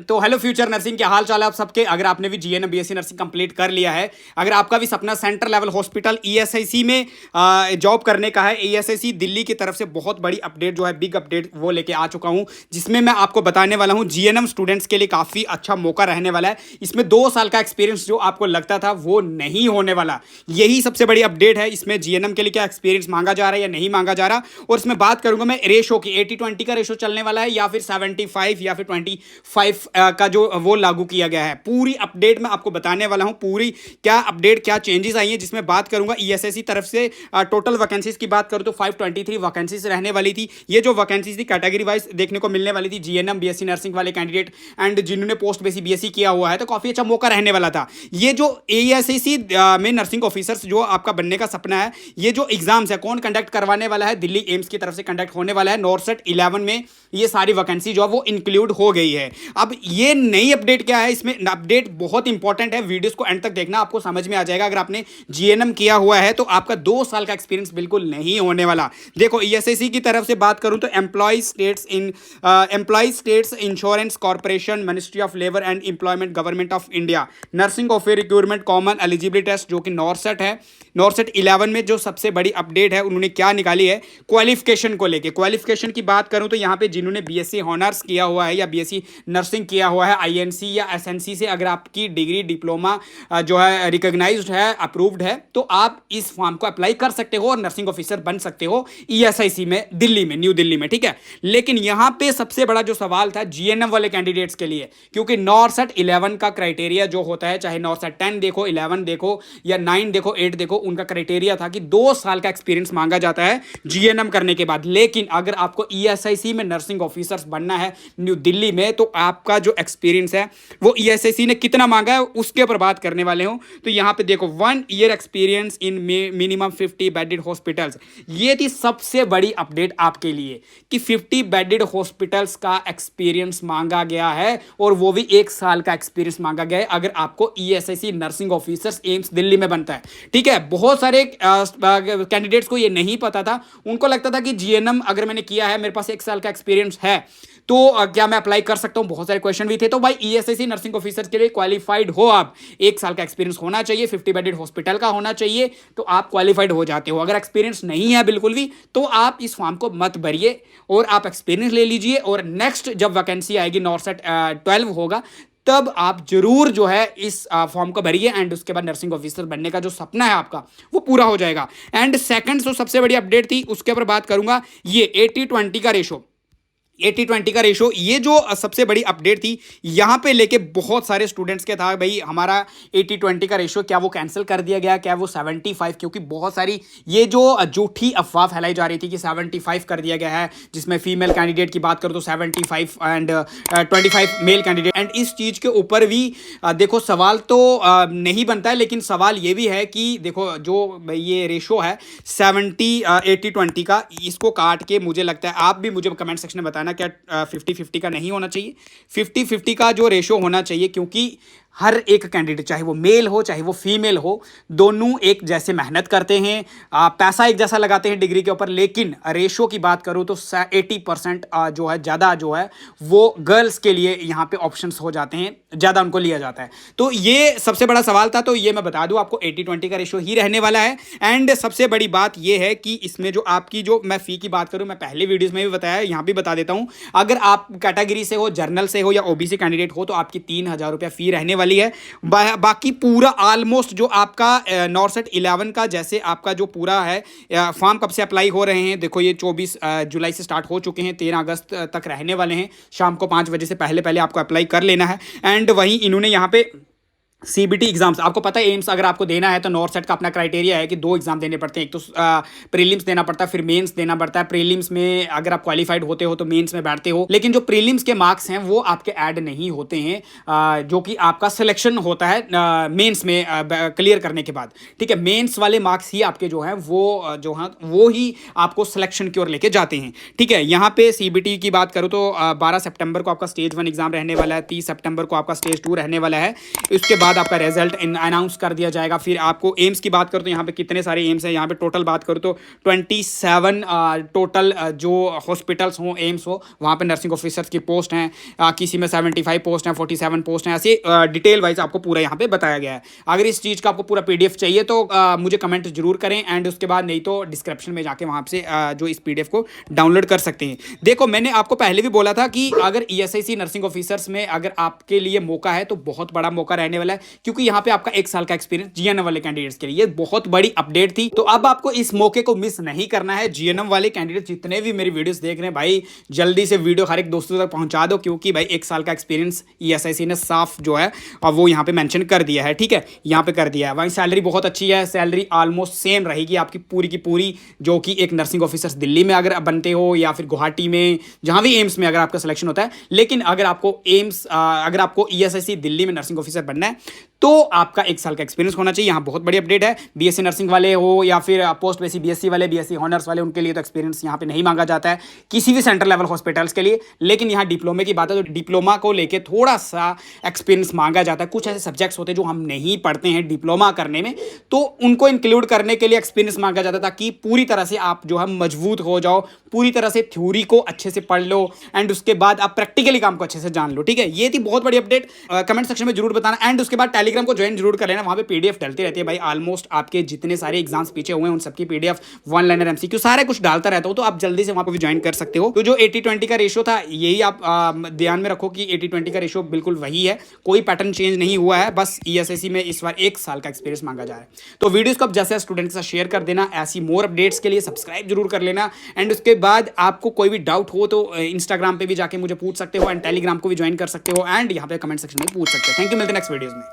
तो hello future nursing, क्या हाल चाल है आप सबके। अगर आपने भी जीएनएम बीएससी नर्सिंग कंप्लीट कर लिया है, अगर आपका भी सपना सेंटर लेवल हॉस्पिटल ईएसआईसी में जॉब करने का है, ईएसआईसी दिल्ली की तरफ से बहुत बड़ी अपडेट जो है, बिग अपडेट वो लेके आ चुका हूं, जिसमें मैं आपको बताने वाला हूं जीएनएम स्टूडेंट्स के लिए काफ़ी अच्छा मौका रहने वाला है। इसमें 2 साल का एक्सपीरियंस जो आपको लगता था वो नहीं होने वाला, यही सबसे बड़ी अपडेट है। इसमें जीएनएम के लिए क्या एक्सपीरियंस मांगा जा रहा है या नहीं मांगा जा रहा, और इसमें बात करूंगा मैं रेशो की, 80-20 का रेशो चलने वाला है या फिर 75 या फिर 25 का जो वो लागू किया गया है। पूरी अपडेट मैं आपको बताने वाला हूं, पूरी क्या अपडेट, क्या चेंजेस आई हैं, जिसमें बात करूंगा ईएसआईसी तरफ से। टोटल वैकेंसीज की बात करूं तो 523 वैकेंसीज रहने वाली थी। ये जो वैकेंसीज थी कैटेगरी वाइज देखने को मिलने वाली थी। जीएनएम बीएससी नर्सिंग वाले कैंडिडेट एंड जिन्होंने पोस्ट बेसिक बीएससी किया हुआ है, तो काफी अच्छा मौका रहने वाला था। ये जो ईएसआईसी में नर्सिंग ऑफिसर्स जो आपका बनने का सपना है, ये जो एग्जाम्स है कौन कंडक्ट करवाने वाला है, दिल्ली एम्स की तरफ से कंडक्ट होने वाला है। नॉर्सेट 11 में ये सारी वैकेंसी जो है वो इंक्लूड हो गई है। अब ये नई अपडेट क्या है, इसमें अपडेट बहुत इंपॉर्टेंट है, वीडियोस को एंड तक देखना, आपको समझ में आ जाएगा। अगर आपने जीएनएम किया हुआ है तो आपका 2 साल का एक्सपीरियंस बिल्कुल नहीं होने वाला। देखो ईएसआईसी की तरफ से बात करूं तो employ states insurance corporation, ministry of labour and employment, government of India, nursing officer recruitment common eligibility test जो कि नॉर्सेट है। नॉर्सेट 11 में जो सबसे बड़ी अपडेट है उन्होंने क्या निकाली है, क्वालिफिकेशन को लेके। क्वालिफिकेशन की बात करूं तो यहां पे जिन्होंने बीएससी ऑनर्स किया हुआ है या बीएससी नर्सिंग किया हुआ है आईएनसी या एसएनसी से, अगर आपकी डिग्री डिप्लोमा जो है रिकॉग्नाइज्ड है, अप्रूव्ड है, तो आप इस फॉर्म को अप्लाई कर सकते हो और नर्सिंग ऑफिसर बन सकते हो ईएसआईसी में, दिल्ली में, न्यू दिल्ली में, ठीक है। लेकिन यहां पे सबसे बड़ा जो सवाल था जीएनएम वाले कैंडिडेट्स के लिए, क्योंकि नॉर्सेट 11 का क्राइटेरिया जो होता है, चाहे नॉर्सेट 10 देखो, 11 देखो या 9 देखो, 8 देखो, उनका क्राइटेरिया था कि 2 साल का एक्सपीरियंस मांगा जाता है जीएनएम करने के बाद। लेकिन अगर आपको ईएसआईसी में नर्सिंग ऑफिसर्स बनना है न्यू दिल्ली में, तो आपका जो एक्सपीरियंस है वो ईएसआईसी ने कितना मांगा है उसके ऊपर बात करने वाले हूं। तो यहां पे देखो 1 year experience in minimum 50 bedded hospitals, ये थी सबसे बड़ी अपडेट आपके लिए कि 50 बेडेड हॉस्पिटल्स का एक्सपीरियंस मांगा गया है, और वो भी 1 साल का एक्सपीरियंस मांगा गया है अगर आपको ESIC nursing officers AIIMS Delhi में बनता है, ठीक है। बहुत सारे कैंडिडेट्स को ये नहीं पता था, उनको लगता था कि जीएनएम अगर मैंने किया है, मेरे पास 1 साल का एक्सपीरियंस है, तो क्या मैं अप्लाई कर सकता हूं। बहुत सारे क्वेश्चन भी थे। तो भाई ईएसआईसी नर्सिंग ऑफिसर के लिए क्वालिफाइड हो आप, 1 साल का एक्सपीरियंस होना चाहिए, 50 बेडेड हॉस्पिटल का होना चाहिए, तो आप क्वालिफाइड हो जाते हो। अगर एक्सपीरियंस नहीं है बिल्कुल भी, तो आप इस फॉर्म को मत भरिए और आप एक्सपीरियंस ले लीजिए, और नेक्स्ट जब वैकेंसी आएगी, नॉर्सेट 12 होगा, तब आप जरूर जो है इस फॉर्म को भरिए, एंड उसके बाद नर्सिंग ऑफिसर बनने का जो सपना है आपका वो पूरा हो जाएगा। एंड सेकंड जो सबसे बड़ी अपडेट थी उसके ऊपर बात करूंगा, ये 80-20 का रेशो, 80-20 का रेशो, ये जो सबसे बड़ी अपडेट थी, यहां पे लेके बहुत सारे स्टूडेंट्स के था भाई हमारा 80-20 का रेशो क्या वो कैंसिल कर दिया गया, क्या वो 75, क्योंकि बहुत सारी ये जो झूठी अफवाह फैलाई जा रही थी कि 75 कर दिया गया है, जिसमें फीमेल कैंडिडेट की बात करो तो 75 एंड 25 मेल कैंडिडेट। एंड इस चीज के ऊपर भी देखो सवाल तो नहीं बनता है, लेकिन सवाल ये भी है कि देखो जो ये रेशो है 80-20 का, इसको काट के मुझे लगता है, आप भी मुझे कमेंट सेक्शन में बताना क्या 50-50 का नहीं होना चाहिए। 50-50 का जो रेशो होना चाहिए, क्योंकि हर एक कैंडिडेट, चाहे वो मेल हो चाहे वो फीमेल हो, दोनों एक जैसे मेहनत करते हैं, पैसा एक जैसा लगाते हैं डिग्री के ऊपर। लेकिन रेशो की बात करूं तो 80% जो है ज़्यादा जो है वो गर्ल्स के लिए यहाँ पे ऑप्शंस हो जाते हैं, ज़्यादा उनको लिया जाता है। तो ये सबसे बड़ा सवाल था, तो ये मैं बता दूं आपको 80-20 का रेशो ही रहने वाला है। एंड सबसे बड़ी बात ये है कि इसमें जो आपकी जो मैं फ़ी की बात करूं, मैं पहले वीडियोज़ में भी बताया, यहाँ भी बता देता हूँ, अगर आप कैटेगरी से हो, जर्नल से हो या ओबीसी कैंडिडेट हो, तो आपकी 3000 रुपया फ़ी रहने वाली है। बाकी पूरा ऑलमोस्ट जो आपका नॉर्सेट 11 का, जैसे आपका जो पूरा है फॉर्म कब से अप्लाई हो रहे हैं, देखो ये 24 जुलाई से स्टार्ट हो चुके हैं, 13 अगस्त तक रहने वाले हैं। शाम को 5 बजे से पहले पहले आपको अप्लाई कर लेना है। एंड वहीं इन्होंने यहाँ पे सीबीटी एग्जाम्स, आपको पता है एम्स अगर आपको देना है तो नॉर्सेट का अपना क्राइटेरिया है कि 2 एग्जाम देने पड़ते हैं, एक तो प्रीलिम्स देना पड़ता है, फिर मेंस देना पड़ता है। प्रीलिम्स में अगर आप क्वालिफाइड होते हो तो मेंस में बैठते हो, लेकिन जो प्रीलिम्स के मार्क्स हैं वो आपके ऐड नहीं होते हैं, जो कि आपका सिलेक्शन होता है मेंस में क्लियर करने के बाद, ठीक है। मेंस वाले मार्क्स ही आपके जो हैं वो जो हैं वो ही आपको सिलेक्शन की ओर लेके जाते हैं, ठीक है। यहाँ पे सीबीटी की बात करूँ तो 12 सितंबर को आपका स्टेज 1 एग्जाम रहने वाला है, 30 सितंबर को आपका स्टेज 2 रहने वाला है। उसके बाद बाद आपका रिजल्ट अनाउंस कर दिया जाएगा। फिर आपको एम्स की बात करो तो यहाँ पे कितने सारे एम्स हैं, यहाँ पे टोटल बात करो तो 27 टोटल जो हॉस्पिटल्स हो, एम्स हो, वहाँ पे नर्सिंग ऑफिसर्स की पोस्ट हैं। किसी में 75 पोस्ट हैं, 47 पोस्ट हैं, ऐसे डिटेल वाइज आपको पूरा यहाँ पे बताया गया है। अगर इस चीज़ का आपको पूरा PDF चाहिए तो मुझे कमेंट जरूर करें, एंड उसके बाद नहीं तो डिस्क्रिप्शन में जाके वहाँ से जो इस PDF को डाउनलोड कर सकते हैं। देखो मैंने आपको पहले भी बोला था कि अगर ESIC नर्सिंग ऑफिसर्स में अगर आपके लिए मौका है तो बहुत बड़ा मौका रहने वाला है, क्योंकि यहाँ पे आपका 1 साल का एक्सपीरियंस GNM वाले कैंडिडेट्स के लिए बहुत बड़ी अपडेट थी। तो अब आपको इस मौके को मिस नहीं करना है। GNM वाले कैंडिडेट जितने भी मेरी वीडियोस देख रहे हैं भाई, जल्दी से वीडियो हर एक दोस्तों तक पहुंचा दो, क्योंकि भाई 1 साल का एक्सपीरियंस ESIC ने साफ जो है और वो यहाँ पे मेंशन कर दिया है। ठीक है, यहाँ पे कर दिया है। वहीं सैलरी बहुत अच्छी है, सैलरी ऑलमोस्ट सेम रहेगी आपकी पूरी की पूरी, जो कि एक नर्सिंग ऑफिसर्स दिल्ली में अगर बनते हो या फिर गुवाहाटी में, जहाँ भी एम्स में अगर आपका सिलेक्शन होता है। लेकिन अगर आपको ESIC दिल्ली में नर्सिंग ऑफिसर बनना है तो आपका 1 साल का एक्सपीरियंस होना चाहिए। यहाँ बहुत बड़ी अपडेट है। BSc नर्सिंग वाले हो या फिर पोस्ट बेसिक BSc वाले, BSc ऑनर्स वाले, उनके लिए तो एक्सपीरियंस यहाँ पे नहीं मांगा जाता है किसी भी सेंट्रल लेवल हॉस्पिटल्स के लिए। लेकिन यहाँ डिप्लोमे की बात है तो डिप्लोमा को लेके थोड़ा सा एक्सपीरियंस मांगा जाता है। कुछ ऐसे सब्जेक्ट्स होते हैं जो हम नहीं पढ़ते हैं डिप्लोमा करने में, तो उनको इंक्लूड करने के लिए एक्सपीरियंस मांगा जाता है, ताकि पूरी तरह से आप जो है मजबूत हो जाओ, पूरी तरह से थ्योरी को अच्छे से पढ़ लो, एंड उसके बाद आप प्रैक्टिकली काम को अच्छे से जान लो। ठीक है, ये थी बहुत बड़ी अपडेट। कमेंट सेक्शन में जरूर बताना, एंड उसके बाद टेलीग्राम को ज्वाइन जरूर कर लेना। वहां पे PDF डलती रहती है भाई, ऑलमोस्ट आपके जितने सारे एग्जाम्स पीछे हुए हैं उन सबकी PDF, वन लाइनर MCQ सारे कुछ डालता रहता हूं, तो आप जल्दी से वहां पर भी ज्वाइन कर सकते हो। तो जो 80-20 का रेशियो था, यही आप ध्यान में रखो कि 80-20 का रेशियो बिल्कुल वही है, कोई पैटर्न चेंज नहीं हुआ है। बस ESIC में इस बार 1 साल का एक्सपीरियंस मांगा जा रहा है। तो वीडियोस को आप जैसे स्टूडेंट के साथ शेयर कर देना। ऐसी मोर अपडेट्स के लिए सब्सक्राइब जरूर कर लेना, एंड उसके बाद आपको कोई भी डाउट हो तो इंस्टाग्राम पे भी जाके मुझे पूछ सकते हो, एंड टेलीग्राम को भी ज्वाइन कर सकते हो, एंड यहाँ पे कमेंट सेक्शन में पूछ सकते हो। थैंक यू, मिलते हैं नेक्स्ट वीडियोस में।